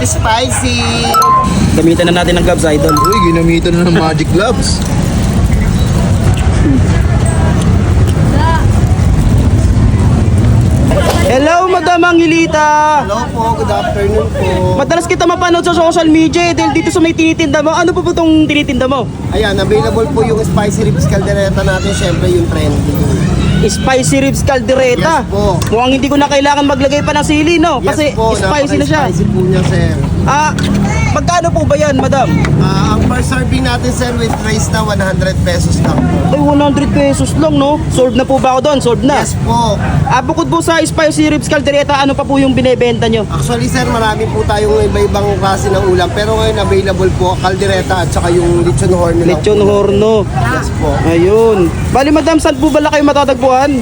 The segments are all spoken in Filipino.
spicy. Gamitan na natin ng gloves, idol. Uy, ginamitan na ng magic gloves. Hello, Madam Angelita. Hello po, good afternoon po. Madalas kita mapanood sa social media dahil dito sa may tinitinda mo. Ano po itong tinitinda mo? Ayan, available po yung spicy ribs caldereta natin. Syempre yung trending. Spicy ribs caldereta. Yes po. Mukhang hindi ko na kailangan maglagay pa ng sili, no? Kasi Yes po, spicy na siya. Spicy po niya, sir. Magkano po ba yan, Madam? Ang per serving natin, sir, with rice na 100 pesos lang. Ay, 100 pesos lang, no? Sold na po ba ako doon? Sold na. Yes po. Bukod po sa spicy ribs caldereta, ano pa po yung binebenta nyo? Actually, sir, marami po tayong iba-ibang klase ng ulam. Pero ngayon, available po, caldereta at saka yung lechon horno lang. Lechon horno. Yes po. Ayun. Bali, Madam, saan po bala kayo matatagpuan?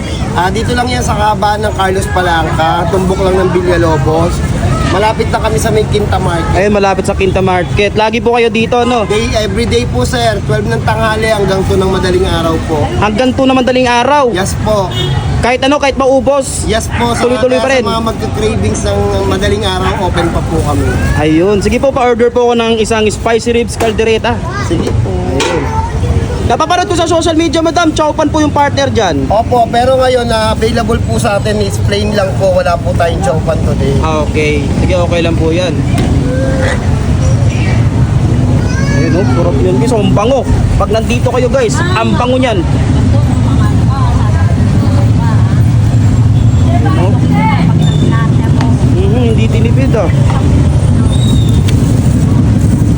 Dito lang yan sa kabaan ng Carlos Palanca, tumbok lang ng Villalobos. Malapit na kami sa may Quinta Market. Ayun, malapit sa Quinta Market. Lagi po kayo dito, no? Every day po, sir. 12 ng tanghali hanggang 2 ng madaling araw po. Hanggang 2 na madaling araw. Yes po. Kahit ano, kahit maubos. Yes po. Tuloy-tuloy pa rin. Sa mga magka-cravings ng madaling araw, open pa po kami. Ayun. Sige po, pa-order po ako ng isang spicy ribs caldereta. Sige po. Napapanood ko sa social media, Madam. Chowpan po yung partner dyan. Opo, pero ngayon available po sa atin is plain lang po. Wala po tayong chowpan today. Okay. Sige, okay lang po yan. Ayun, no? Purap yun, guys. Ang bango. Pag nandito kayo, guys, ang bango niyan. Ayun, no? Hindi tinipid, ah.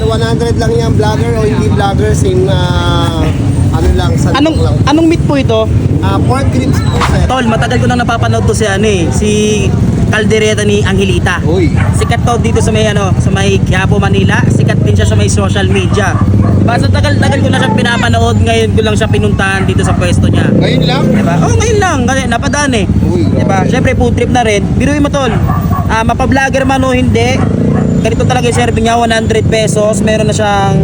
100 lang yan, vlogger o hindi vlogger, same ano lang, sandok lang. Anong meat po ito? Pork ribs po, sir. Tol, matagal ko nang napapanood to si si Caldereta ni Angelita. Uy. Sikat to dito sa may sa may Quiapo, Manila. Sikat din siya sa may social media. Basta tagal ko na siya pinapanood, ngayon ko lang siya pinuntahan dito sa pwesto niya. Ngayon lang? Diba? Oh, ngayon lang, kasi napadaan eh. Uy, Diba? grabe. Syempre food trip na rin. Biruin mo, tol. Mapa-vlogger man o hindi, ganito talaga yung serving niya, 100 pesos. Meron na siyang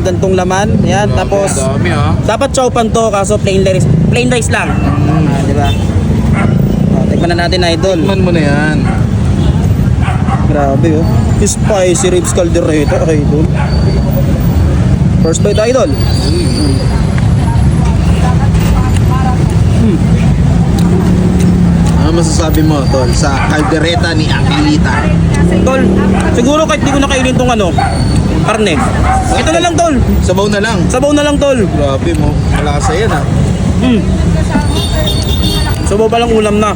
gantong laman. Yan, tapos Dami dapat chowpan to, kaso plain rice lang. Diba? Tikman na natin, idol. Man mo na yan. Grabe, oh. Spicy ribs caldereta, idol. First bite, idol. Ano masasabi mo, tol, sa caldereta ni Angelita? Tol, siguro kahit di ko nakainin tong karne. Ito na lang, tol. Sabaw na lang. Sabaw na lang, tol. Grabe mo, malasa yan Sabaw pa lang ulam na.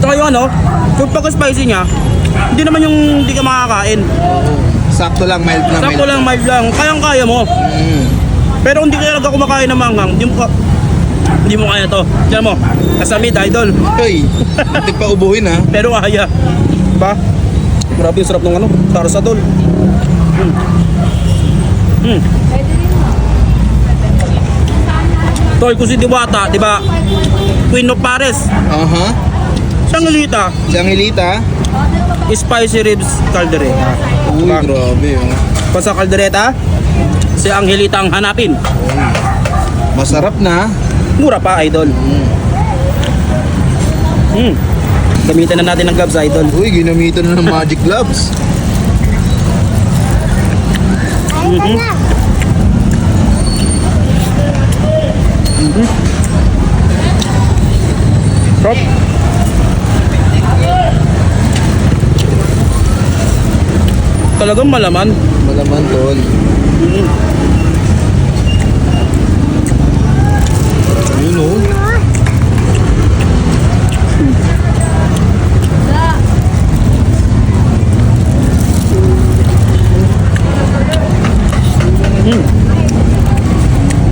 Tsaka yung yung pagka-spicy niya, hindi naman yung hindi ka makakain. Sakto lang, mild na Sakto lang, mild lang. Kayang-kaya mo. Pero hindi ka talaga kumakain ng manghang, hindi mo kaya to. Diyan mo, kasamid, idol. Hoy, hindi pa ubuhin Pero kaya. Ba? Grabe yung sarap ng sarsa, tol. Tol, kung si Diwata, di ba? Queen of Pares. Si Angelita, Si Angelita? spicy ribs caldereta. Uy, Diba? grabe Pa sa caldereta, si Angelita ang hanapin. Masarap na. Mura pa, idol. Gamitan na natin ng gloves, idol. Uy, ginamitan na ng magic gloves. Prop. Talagang malaman. Malaman, tol. Yun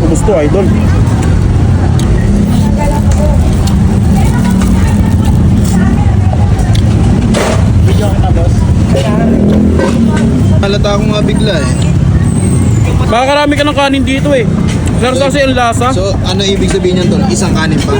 Gusto, idol. Halata ako nga bigla Makakarami ka ng kanin dito eh. Sarsa kasi ang lasa. So, ano ibig sabihin niyan, tol? Isang kanin pa?